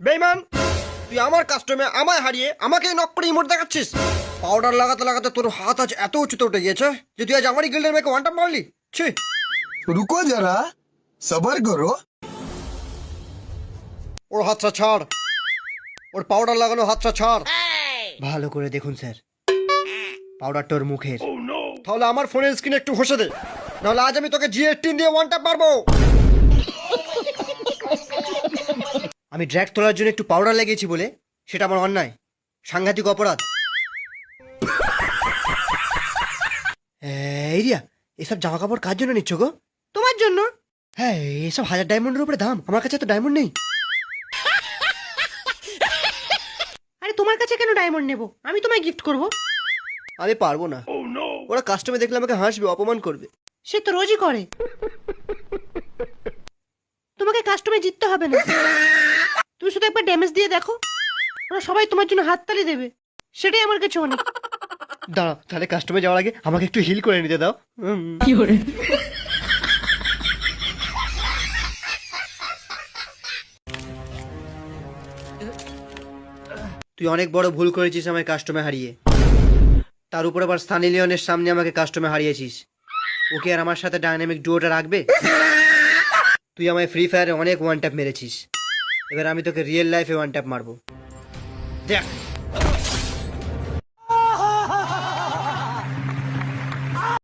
বেইমান, তুই আমার কাস্টমে আমায় হারিয়ে আমাকে নক করে ইমোট দেখাচ্ছিস। পাউডার লাগাতে লাগাতে তোর হাত আজ এত উঁচুতে উঠে গিয়েছে যে তুই আজ আমারই গিল্ডের মেয়েকে ওয়ান টাপ মারলি। ছি। रुको जरा सबर करो। ওর হাতটা ছাড়, ওর পাউডার লাগানো হাতটা ছাড়। ভালো করে দেখুন স্যার, পাউডারটা ওর মুখের। তাহলে আমার ফোনের স্ক্রিনে একটু ঘষে দে, নাহলে আজ আমি তোকে G18 দিয়ে ওয়ান টাপ মারবো। আমি ড্র্যাগ তোলার জন্য একটু পাউডার লাগিয়েছি বলে সেটা আমার অন্যায়, সাংঘাতিক অপরাধ। এই রিয়া, এসব জামা কাপড় কার জন্য নিচ্ছ গো? তোমার জন্য। হ্যাঁ, এসব 1000 ডায়মন্ডের উপরে দাম, আমার কাছে তো ডায়মন্ড নেই। আরে তোমার কাছে কেন ডায়মন্ড নেব? আমি তোমায় গিফট করব। আমি পারবো না, ওরা কাস্টমে দেখলে আমাকে হাসবে, অপমান করবে। সে তো রোজই করে। তোমাকে কাস্টমে জিততে হবে না, তুমি শুধু একবার ড্যামেজ দিয়ে দেখো, ওরা সবাই তোমার জন্য হাততালি দেবে, সেটাই আমার কাছে অনেক। দাঁড়া, তাহলে কাস্টমে যাওয়ার আগে আমাকে একটু হিল করে নিতে দাও। তুই অনেক বড় ভুল করেছিস আমায় কাস্টমে হারিয়ে, তার উপর আবার সানি লিওনের সামনে আমাকে কাস্টমে হারিয়েছিস। ওকে আর আমার সাথে ডাইনামিক ডুয়োটা রাখবে? তুই আমায় ফ্রি ফায়ারে অনেক ওয়ান ট্যাপ মেরেছিস, এবার আমি তোকে রিয়েল লাইফে ওয়ান ট্যাপ মারবো, দেখ।